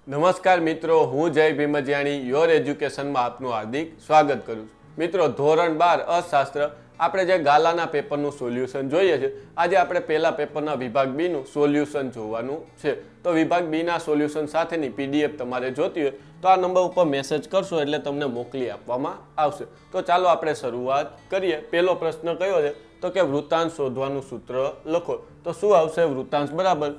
નમસ્કાર મિત્રો, હું જય ભીમજીયાણી યોર એજ્યુકેશનમાં આપનું હાર્દિક સ્વાગત કરું છું. મિત્રો, ધોરણ 12 અર્થશાસ્ત્ર આપણે જે ગાલાના પેપરનું સોલ્યુશન જોઈએ છે, આજે આપણે પહેલા પેપરના વિભાગ બી નું સોલ્યુશન જોવાનું છે. તો વિભાગ બી ના સોલ્યુશન સાથેની પીડીએફ તમારે જોતી હોય તો આ નંબર ઉપર મેસેજ કરશો એટલે તમને મોકલી આપવામાં આવશે. તો ચાલો આપણે શરૂઆત કરીએ. પહેલો પ્રશ્ન કયો છે તો કે વૃત્તાંશ શોધવાનું સૂત્ર લખો. તો શું આવશે? વૃત્તાંશ બરાબર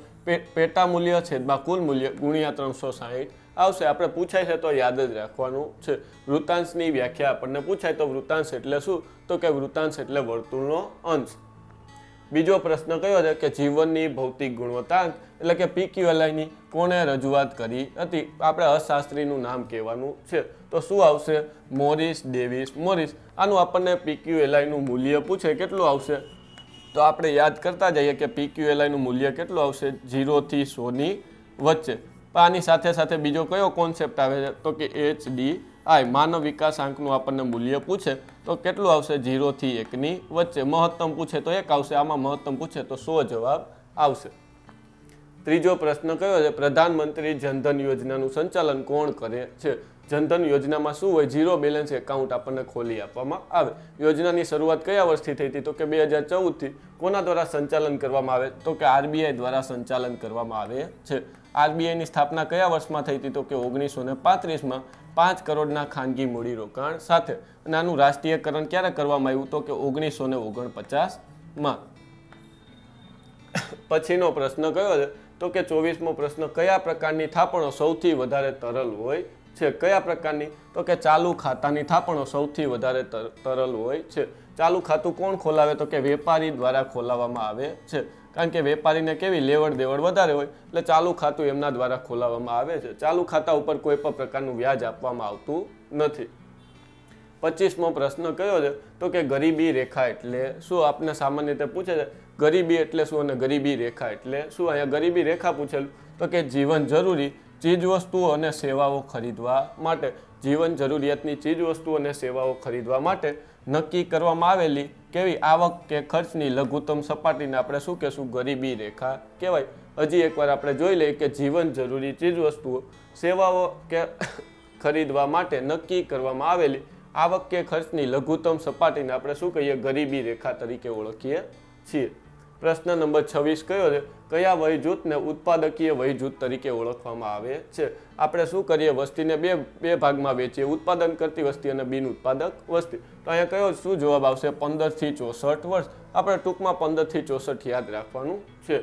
પેટા મૂલ્ય છેદમાં કુલ મૂલ્ય ગુણ્યા 360 આવશે. આપણે પૂછાય છે તો યાદ જ રાખવાનું છે. વૃત્તાંશની વ્યાખ્યા આપણને પૂછાય તો વૃત્તાંશ એટલે શું? તો કે વૃત્તાંશ એટલે વર્તુળનો અંશ. બીજો પ્રશ્ન કયો છે કે જીવનની ભૌતિક ગુણવત્તાંક એટલે કે PQLI ની કોણે રજૂઆત કરી હતી? આપણે અર્થશાસ્ત્રીનું નામ કહેવાનું છે. તો શું આવશે? Morris Davis Morris. આનું આપણને PQLI નું મૂલ્ય પૂછે કેટલું આવશે? તો આપણે યાદ કરતા જઈએ કે PQLI નું મૂલ્ય કેટલું આવશે? 0 થી 100 ની વચ્ચે. આની સાથે સાથે બીજો કયો કોન્સેપ્ટ આવે છે તો કે HDI માનવ વિકાસાંકનું આપણને મૂલ્ય પૂછે તો કેટલું આવશે? 0 થી 1 ની વચ્ચે. મહત્તમ પૂછે તો 1 આવશે, આમાં મહત્તમ પૂછે તો 100 જવાબ આવશે. ત્રીજો પ્રશ્ન કયો છે? પ્રધાનમંત્રી જનધન યોજનાનું સંચાલન કોણ કરે છે? જનધન યોજનામાં શું હોય? ઝીરો બેલેન્સ એકાઉન્ટ આપણને ખોલી આપવામાં આવે. યોજનાની શરૂઆત કયા વર્ષથી થઈ હતી? તો કે 2014 થી. કોના દ્વારા સંચાલન કરવામાં આવે? તો કે RBI દ્વારા સંચાલન કરવામાં આવે છે. RBI ની સ્થાપના કયા વર્ષમાં થઈ હતી? તો કે 1935માં 5 કરોડના ખાનગી મૂડીરોકાણ સાથે. અને આનું રાષ્ટ્રીયકરણ ક્યારે કરવામાં આવ્યું? તો કે 1949માં. પછીનો પ્રશ્ન કયો છે? તો કે 24મો પ્રશ્ન કયા પ્રકારની થાપણો સૌથી વધારે તરલ હોય છે? કયા પ્રકારની? તો કે ચાલુ ખાતાની થાપણો સૌથી વધારે તરલ હોય છે. ચાલુ ખાતું કોણ ખોલાવે? તો કે વેપારી દ્વારા ખોલાવવામાં આવે છે. કારણ કે વેપારીને કેવી લેવડ દેવડ વધારે હોય એટલે ચાલુ ખાતું એમના દ્વારા ખોલાવવામાં આવે છે. ચાલુ ખાતા ઉપર કોઈ પણ પ્રકારનું વ્યાજ આપવામાં આવતું નથી. 25મો પ્રશ્ન કયો છે? તો કે ગરીબી રેખા એટલે શું? આપને સામાન્ય રીતે પૂછે છે ગરીબી એટલે શું અને ગરીબી રેખા એટલે શું. અહીંયા ગરીબી રેખા પૂછેલું તો કે જીવન જરૂરી ચીજવસ્તુઓ અને સેવાઓ ખરીદવા માટે. જીવન જરૂરિયાતની ચીજવસ્તુઓ અને સેવાઓ ખરીદવા માટે નક્કી કરવામાં આવેલી કેવી આવક કે ખર્ચની લઘુત્તમ સપાટીને આપણે શું કહેશું? ગરીબી રેખા કહેવાય. હજી એકવાર આપણે જોઈ લઈએ કે જીવન જરૂરી ચીજવસ્તુઓ સેવાઓ કે ખરીદવા માટે નક્કી કરવામાં આવેલી આવક કે ખર્ચની લઘુત્તમ સપાટીને આપણે શું કહીએ? ગરીબી રેખા તરીકે ઓળખીએ છીએ. પ્રશ્ન નંબર 26 કયો છે? કયા વય જૂથને ઉત્પાદકીય વય જૂથ તરીકે ઓળખવામાં આવે છે? આપણે શું કરીએ? વસ્તીને બે ભાગમાં વેચીએ, ઉત્પાદન કરતી વસ્તી અને બિન ઉત્પાદક વસ્તી. તો અહીંયા કયો શું જવાબ આવશે? 15 થી 64 વર્ષ. આપણે ટૂંકમાં 15 થી 64 યાદ રાખવાનું છે.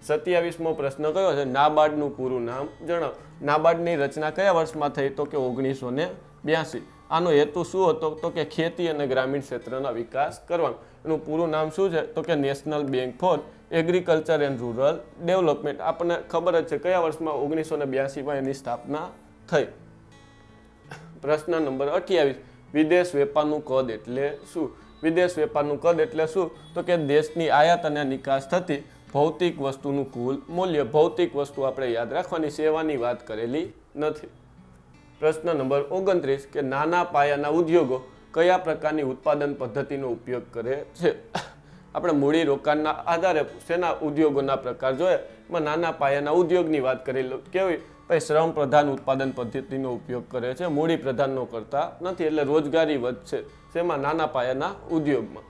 27મો પ્રશ્ન કયો છે? નાબાર્ડનું પૂરું નામ જણાવો. નાબાર્ડની રચના કયા વર્ષમાં થઈ? તો કે 1982. આનો હેતુ શું હતો? તો કે ખેતી અને ગ્રામીણ ક્ષેત્રના વિકાસ કરવાનો. એનું પૂરું નામ શું છે? તો કે national bank four agriculture and rural development. આપણને ખબર જ છે કયા વર્ષમાં? 1982માં એની સ્થાપના થઈ. પ્રશ્ન નંબર 28 વિદેશ વેપારનું કદ એટલે શું? વિદેશ વેપારનું કદ એટલે શું? તો કે દેશની આયાત અને નિકાસ થતી ભૌતિક વસ્તુનું કુલ મૂલ્ય. ભૌતિક વસ્તુ આપણે યાદ રાખવાની, સેવાની વાત કરેલી નથી. પ્રશ્ન નંબર 29 કે નાના પાયાના ઉદ્યોગો કયા પ્રકારની ઉત્પાદન પદ્ધતિનો ઉપયોગ કરે છે? આપણે મૂડી રોકાણના આધારે શેના ઉદ્યોગોના પ્રકાર જોયા, એમાં નાના પાયાના ઉદ્યોગની વાત કરેલી કેવી? ભાઈ શ્રમ પ્રધાન ઉત્પાદન પદ્ધતિનો ઉપયોગ કરે છે, મૂડી પ્રધાનનો કરતા નથી. એટલે રોજગારી વધશે શેમાં? નાના પાયાના ઉદ્યોગમાં.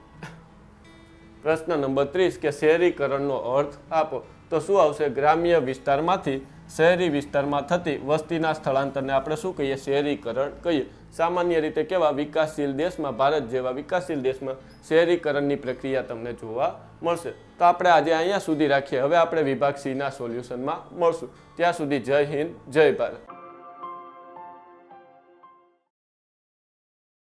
પ્રશ્ન નંબર 30 કે શહેરીકરણનો અર્થ આપો. તો શું આવશે? ગ્રામ્ય વિસ્તારમાંથી શહેરી વિસ્તારમાં થતી વસ્તીના સ્થળાંતરને આપણે શું કહીએ? શહેરીકરણ કહીએ. સામાન્ય રીતે કેવા? વિકાસશીલ દેશમાં, ભારત જેવા વિકાસશીલ દેશમાં શહેરીકરણની પ્રક્રિયા તમને જોવા મળશે. તો આપણે આજે અહીંયા સુધી રાખીએ. હવે આપણે વિભાગ C ના સોલ્યુશનમાં મળશું. ત્યાં સુધી જય હિન્દ, જય ભારત.